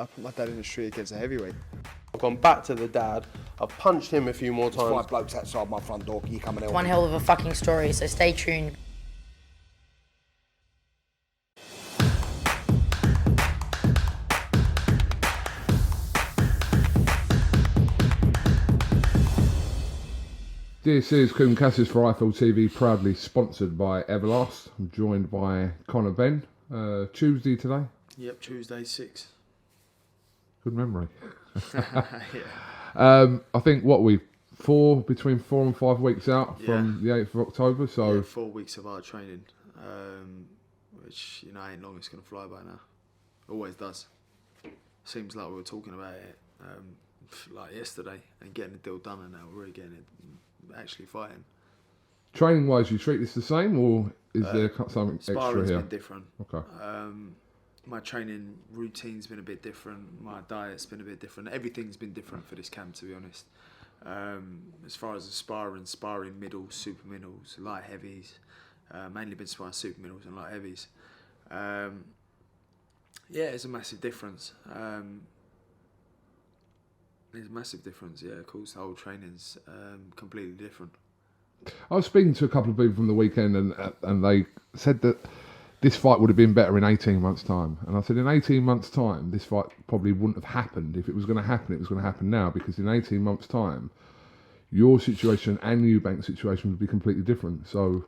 I put my dad in the street against a heavyweight. I've gone back to the dad. I've punched him a few more There's 5 times. blokes outside my front door. Can you come and help One me? hell of a fucking story, so stay tuned. This is KUGAN CASSIUS for IFL TV, proudly sponsored by Everlast. I'm joined by Conor Benn. Tuesday today. Yep, Tuesday 6. Good memory. Yeah. I think between 4 and 5 weeks out from the 8th of October. So Yeah, 4 weeks of hard training, which ain't long. It's gonna fly by now. Always does. Seems like we were talking about it like yesterday and getting the deal done, and now we're really getting it actually fighting. training wise, you treat this the same, or is there something extra Sparring's here? been different. Okay. My training routine's been a bit different. My diet's been a bit different. Everything's been different for this camp, to be honest. As far as the sparring middles, super middles, light heavies. Mainly been sparring super middles and light heavies. Yeah, it's a massive difference. There's a massive difference, yeah, of course. The whole training's completely different. I was speaking to a couple of people from the weekend, and they said that this fight would have been better in 18 months' time. And I said, in 18 months' time, this fight probably wouldn't have happened. If it was going to happen, it was going to happen now, because in 18 months' time, your situation and Eubank's situation would be completely different. So,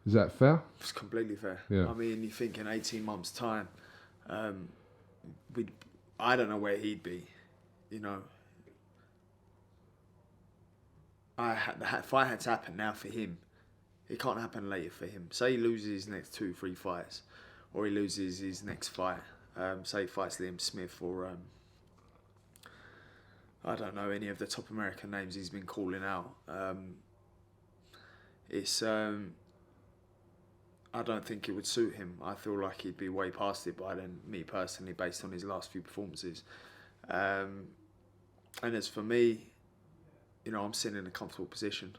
is that fair? It's completely fair. Yeah. I mean, you think in 18 months' time, I don't know where he'd be, If I had to happen now for him, it can't happen later for him. Say he loses his next 2-3 fights, or he loses his next fight. Say he fights Liam Smith, or I don't know, any of the top American names he's been calling out. I don't think it would suit him. I feel like he'd be way past it by then, me personally, based on his last few performances. And as for me, I'm sitting in a comfortable position,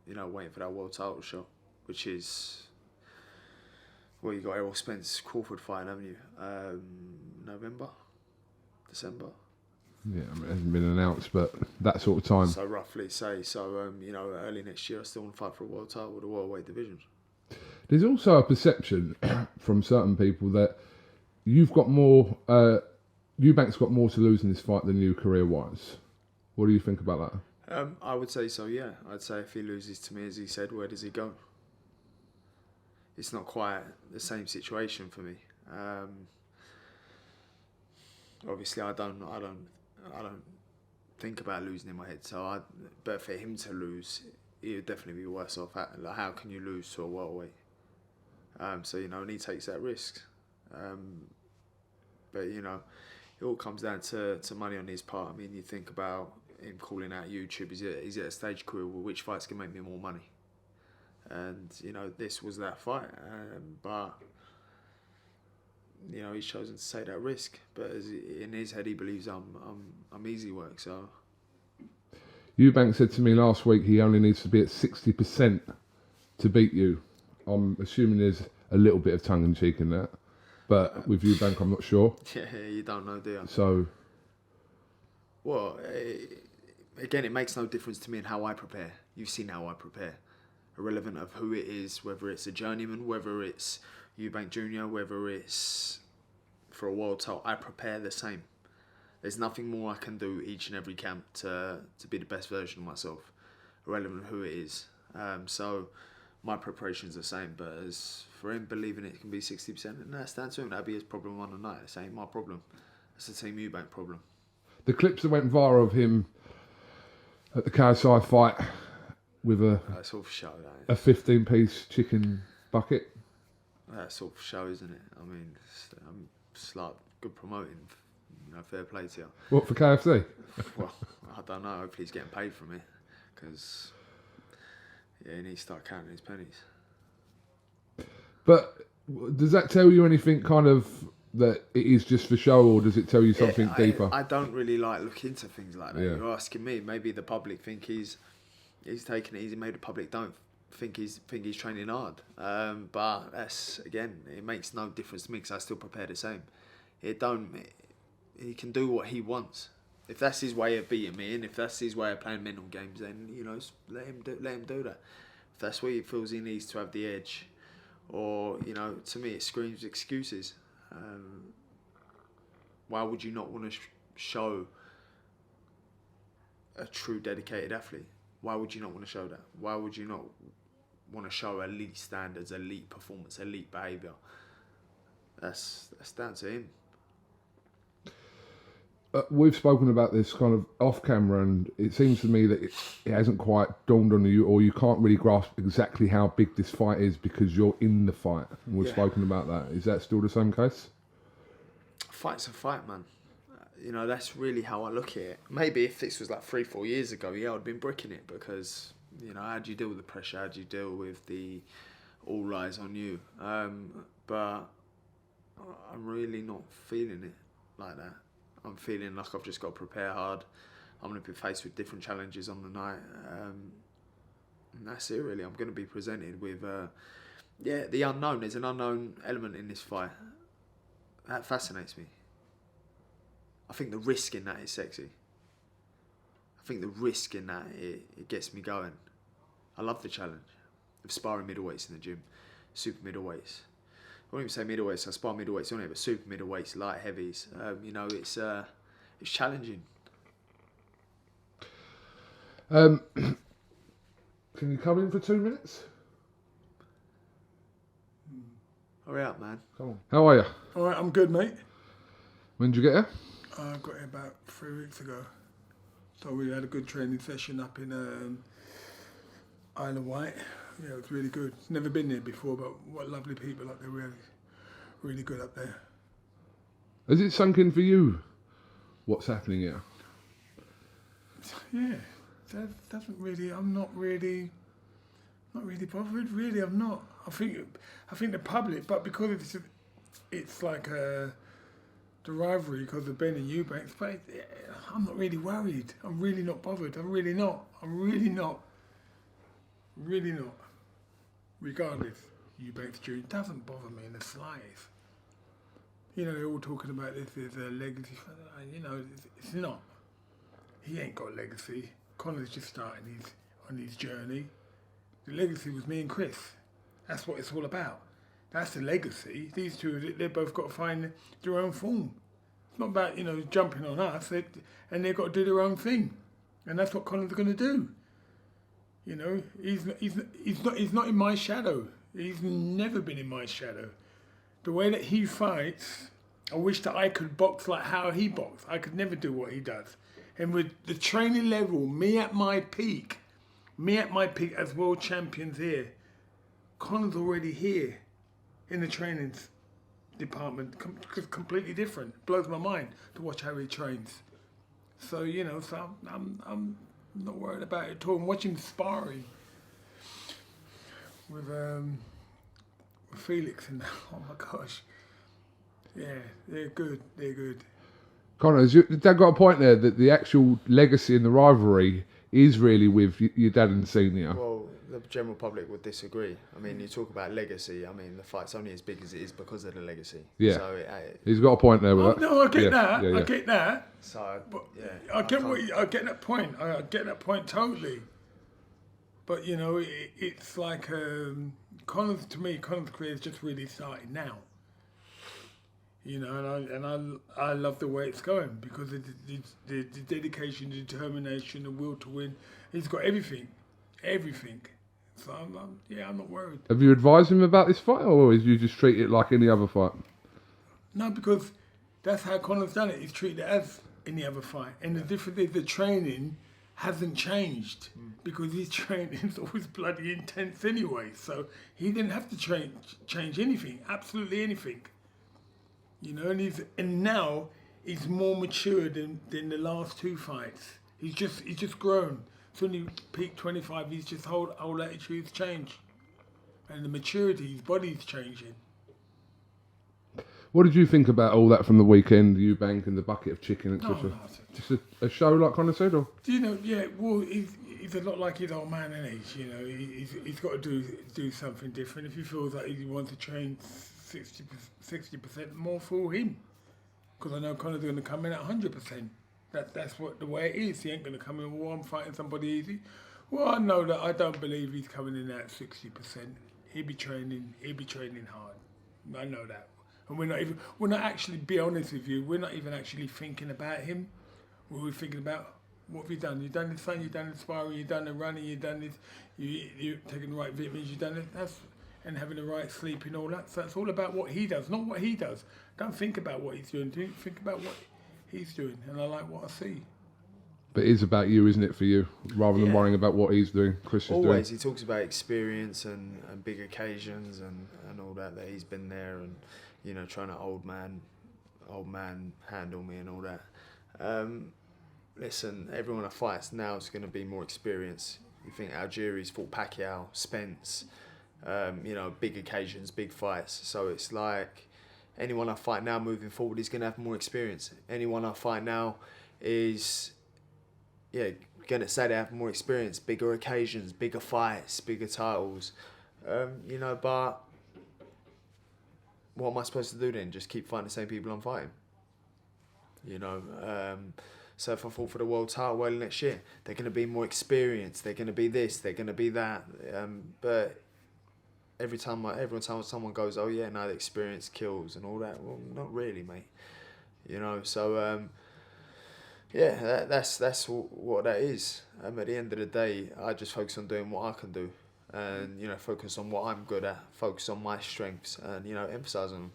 waiting for that world title shot, which is, you got Errol Spence Crawford fighting, haven't you? November? December? Yeah, I mean, it hasn't been announced, but that sort of time. So roughly say, early next year I still want to fight for a world title with a worldweight division. There's also a perception from certain people that you've got more, Eubank's got more to lose in this fight than you career-wise. What do you think about that? I would say so, yeah. I'd say if he loses to me, as he said, where does he go? It's not quite the same situation for me. Obviously, I don't think about losing in my head. But for him to lose, he would definitely be worse off. How can you lose to a welterweight? And he takes that risk. But it all comes down to money on his part. I mean, you think about him calling out YouTube. He's at a stage career where which fights can make me more money, and this was that fight. But he's chosen to take that risk. But in his head, he believes I'm easy work. So Eubank said to me last week he only needs to be at 60% to beat you. I'm assuming there's a little bit of tongue in cheek in that, but with Eubank, I'm not sure. Yeah, you don't know, do you? So, well, again, it makes no difference to me in how I prepare. You've seen how I prepare, irrelevant of who it is, whether it's a journeyman, whether it's Eubank Jr., whether it's for a world title. I prepare the same. There's nothing more I can do each and every camp to be the best version of myself, irrelevant of who it is. So my preparation's the same, but as for him believing it can be 60%, and that's down to him. That'd be his problem on the night. This ain't my problem. It's the Team Eubank problem. the clips that went viral of him at the KSI fight with That's all for show, a 15-piece chicken bucket. That's all for show, isn't it? I mean, it's like good promoting. Fair play to you. What, for KFC? Well, I don't know. Hopefully he's getting paid from it, because he needs to start counting his pennies. But does that tell you anything kind of that it is just for show, or does it tell you something deeper? I don't really look into things like that. Yeah. You're asking me. Maybe the public think he's taking it easy. Maybe the public don't think he's training hard. But that's, again, it makes no difference to me, because I still prepare the same. he can do what he wants. If that's his way of beating me, and if that's his way of playing mental games, then let him do that. If that's where he feels he needs to have the edge, or to me it screams excuses. Why would you not want to show a true dedicated athlete? Why would you not want to show that? Why would you not want to show elite standards, elite performance, elite behaviour? That's down to him. We've spoken about this kind of off camera, and it seems to me that it hasn't quite dawned on you, or you can't really grasp exactly how big this fight is because you're in the fight. And we've spoken about that. Is that still the same case? Fight's a fight, man. That's really how I look at it. Maybe if this was like 3-4 years ago, I'd have been bricking it because, how do you deal with the pressure? How do you deal with the all eyes on you? But I'm really not feeling it like that. I'm feeling like I've just got to prepare hard. I'm going to be faced with different challenges on the night. And that's it, really. I'm going to be presented with, the unknown. There's an unknown element in this fight. That fascinates me. I think the risk in that is sexy. I think the risk in that, it gets me going. I love the challenge of sparring middleweights in the gym, super middleweights. I won't even say middleweights, I spar middleweights on it, but super middleweights, light heavies. It's challenging. Can you come in for 2 minutes? Hurry up, man. Come on. How are you? All right, I'm good, mate. When did you get here? I got here about 3 weeks ago. So we had a good training session up in Isle of Wight. Yeah, it was really good. Never been there before, but what lovely people up there, really, really good up there. Has it sunk in for you what's happening here? Yeah, that doesn't really. I'm not really bothered. Really, I'm not. I think the public, but because it's like the rivalry because of Benn and Eubank. But I'm not really worried. I'm really not bothered. I'm really not. Really not. Regardless, Eubank's jury doesn't bother me in the slightest. They're all talking about this as a legacy. It's not. He ain't got a legacy. Conor's just starting on his journey. The legacy was me and Chris. That's what it's all about. That's the legacy. These two, they've both got to find their own form. It's not about, jumping on us, and they've got to do their own thing. And that's what Conor's going to do. He's not in my shadow. He's never been in my shadow. The way that he fights, I wish that I could box like how he boxes. I could never do what he does. And with the training level, me at my peak as world champions here, Conor's already here in the training department, completely different. Blows my mind to watch how he trains. So, I'm not worried about it at all. I'm watching sparring with Felix and oh my gosh. Yeah, they're good. Conor, has your dad got a point there that the actual legacy in the rivalry is really with your dad and senior? Well, the general public would disagree. I mean, you talk about legacy. I mean, the fight's only as big as it is because of the legacy. Yeah. So he's got a point there with that. No, I get that. Yeah. I get that. So, but I get that point. I get that point totally. But it's like Conor's career is just really starting now. And I love the way it's going because of the dedication, the determination, the will to win. He's got everything. So I'm not worried. Have you advised him about this fight, or is you just treat it like any other fight? No, because that's how Conor's done it. He's treated it as any other fight, and the difference is the training hasn't changed because his training is always bloody intense anyway. So he didn't have to change anything, absolutely anything. And now he's more mature than the last two fights. He's just grown. So when he peaked 25, he's just whole attitude's changed. And the maturity, his body's changing. What did you think about all that from the weekend, Eubank and the bucket of chicken, etc.? Just a show like Conor said, or? Well, he's a lot like his old man, isn't he? He's got to do something different. If he feels like he wants to train 60% more for him, because I know Conor's going to come in at 100%. That's what the way it is. He ain't going to come in, well, I'm fighting somebody easy. Well, I know that I don't believe he's coming in at 60%. He'll be training hard. I know that. And we're not actually, be honest with you, we're not even actually thinking about him. We're thinking about, what have you done? You've done this thing, you've done the sparring, you've done the running, you've done this, you're taking the right vitamins, you've done it, and having the right sleep and all that. So it's all about what he does, not what he does. Don't think about what he's doing, think about what he's doing. And I like what I see. But it is about you, isn't it, for you? Rather than worrying about what he's doing, Chris is doing. Always, he talks about experience and big occasions and all that he's been there and, you know, trying to old man handle me and all that. Listen, everyone that fights now is going to be more experienced. You think Algieri's fought Pacquiao, Spence, you know, big occasions, big fights. So it's like anyone I fight now moving forward is going to have more experience. Anyone I fight now is, going to say they have more experience, bigger occasions, bigger fights, bigger titles. You know, but what am I supposed to do then? Just keep fighting the same people I'm fighting? You know, so if I fought for the world title, well, next year, they're going to be more experienced. They're going to be this, they're going to be that. But every time someone goes, oh yeah, no, the experience kills and all that. Well, not really, mate. You know, so that's what that is. At the end of the day, I just focus on doing what I can do, and you know, focus on what I'm good at, focus on my strengths, and you know, emphasise on them.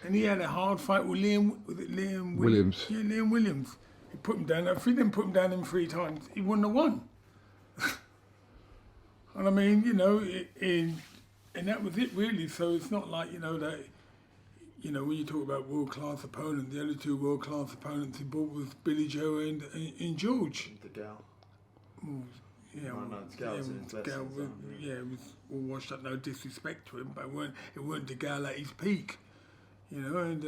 And he had a hard fight with Liam Williams. Yeah, Liam Williams. He put him down. If he didn't put him down in 3 times, he wouldn't have won. And I mean, you know, and that was it really. So it's not like, you know, that, you know, when you talk about world-class opponents, the other 2 world-class opponents he bought was Billy Joe and George. The gal. Well, yeah, it was all washed up. No disrespect to him, but it weren't the gal at his peak. You know, and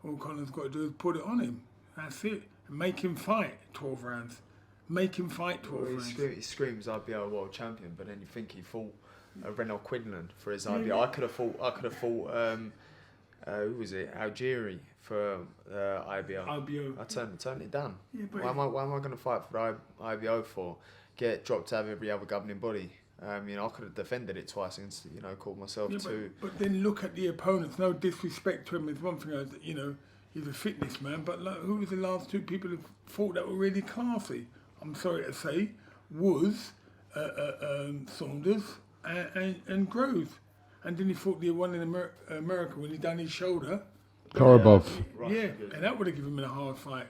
all Conor's got to do is put it on him. That's it. And make him fight 12 rounds. Make him fight 12 rounds. He screams IBO world champion, but then you think he fought Renaud Quinlan for his IBO. I could have fought who was it? Algieri for IBO. I turned it down. Yeah, but why am I going to fight for the IBO for? Get dropped out of every other governing body. You know, I could have defended it twice and, you know, called myself too. But then look at the opponents. No disrespect to him is one thing. You know, he's a fitness man. But like, who was the last 2 people who fought that were really classy? I'm sorry to say, was Saunders and Groves. And then he fought the one in America when he done his shoulder. Korobov. Yeah, and that would have given him a hard fight.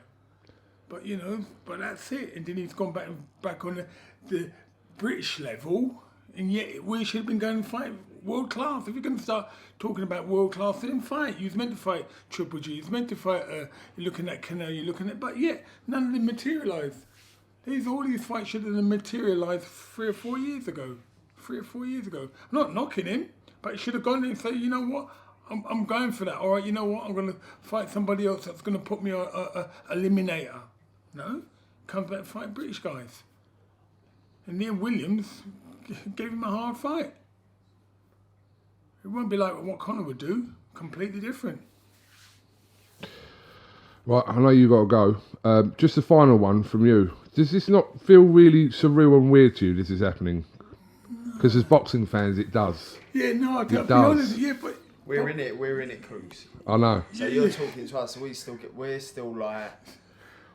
But you know, but that's it. And then he's gone back on the British level, and yet we should have been going to fight world class. If you're going to start talking about world class, then fight. You was meant to fight Triple G. You was meant to fight. You're looking at Canelo. You're looking at, but yet none of them materialised. All these fights should have materialised 3 or 4 years ago. 3 or 4 years ago. I'm not knocking him, but he should have gone in and say, you know what, I'm going for that. All right, you know what, I'm going to fight somebody else that's going to put me on a eliminator. No, comes back and fight British guys. And Liam Williams gave him a hard fight. It won't be like what Conor would do. Completely different. Right, I know you got to go. Just a final one from you. Does this not feel really surreal and weird to you, this is happening? Because as boxing fans, it does. Yeah, no, I can't be does. honest. Yeah, but We're in it, Cruz. I know. So you're talking to us, we're still like,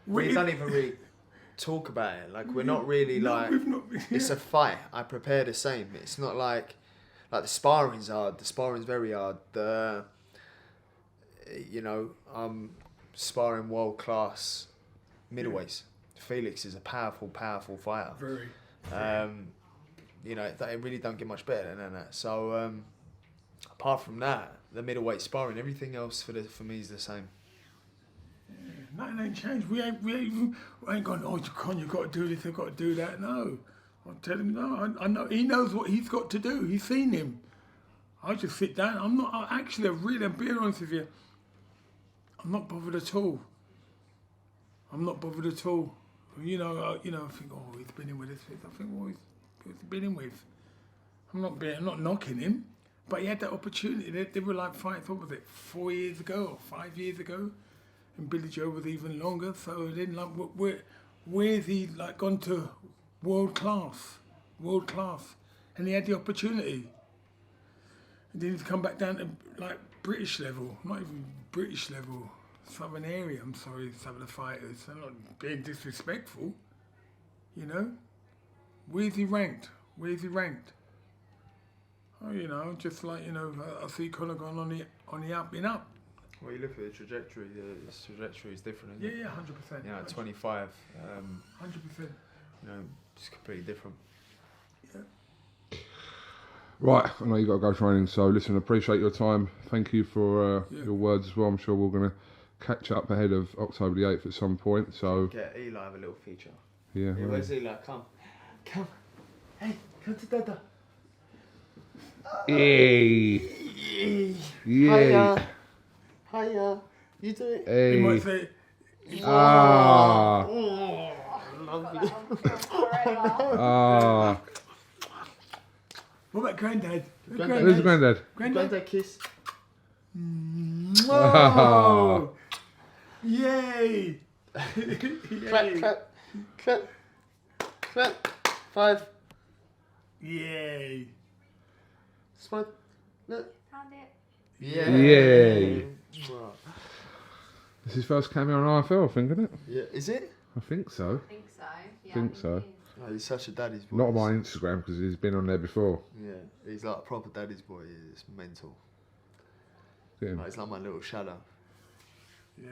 we don't even really talk about it. Like, we're not really like, it's a fight. I prepare the same. It's not like the sparring's hard. The sparring's very hard. You know, I'm sparring world class middleweights. Felix is a powerful fighter. Very. You know, they really don't get much better than that. So, apart from that, the middleweight sparring, everything else for me is the same. Yeah, nothing ain't changed. We ain't gone, oh, Con, you've got to do this, you've got to do that. No. I'll tell him, no, I know, he knows what he's got to do. He's seen him. I just sit down. I'm being honest with you, I'm not bothered at all. You know, I think, oh, he's been in with this. I think, well, he's been in with. I'm not knocking him, But he had that opportunity. They were like fights, what was it, 4 years ago or 5 years ago? And Billy Joe was even longer. So then, like, where's he like gone to world class? And he had the opportunity. And then he's come back down to like British level, not even British level, Southern area. I'm sorry, some of the fighters. I'm not being disrespectful, you know. Where's he ranked? Oh, you know, just like, you know, I see Conor going on the up and up. Well, you look at the trajectory. The trajectory is different, isn't it? Yeah, 100%. You know, at 25, 100%. you know, just completely different. Yeah. Right, I know you got to go training, so listen, appreciate your time. Thank you for your words as well. I'm sure we're going to catch up ahead of October the 8th at some point. So Get Eli have a little feature. yeah, Yeah, where's Eli? Come. Hey, come to Dada. Hey. Yeah. Hiya. You do it. You might Hey. say, Ah. Oh, Ah. what about Granddad? Who's Granddad? Granddad kiss. Oh! Yay! Clap. 5. Yay! Smile. Look. Yeah. Wow. This is his first cameo on IFL, I think, isn't it? Yeah. Is it? I think so. I think so. Yeah, Think so. Oh, he's such a daddy's boy. Not on my Instagram because he's been on there before. Yeah, he's like a proper daddy's boy. He's mental. Yeah. Like, he's like my little shadow. Yeah.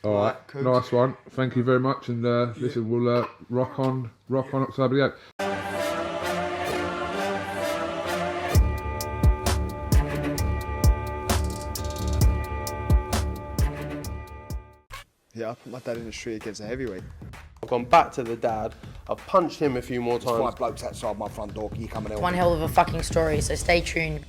All right, Right, coach. nice one. Thank you very much. And listen, we'll rock on October the 8th. Yeah, I put my dad in the street against a heavyweight. I've gone back to the dad. I've punched him a few more There's times. 5 blokes outside my front door. You coming in? One hell of a fucking story, so stay tuned.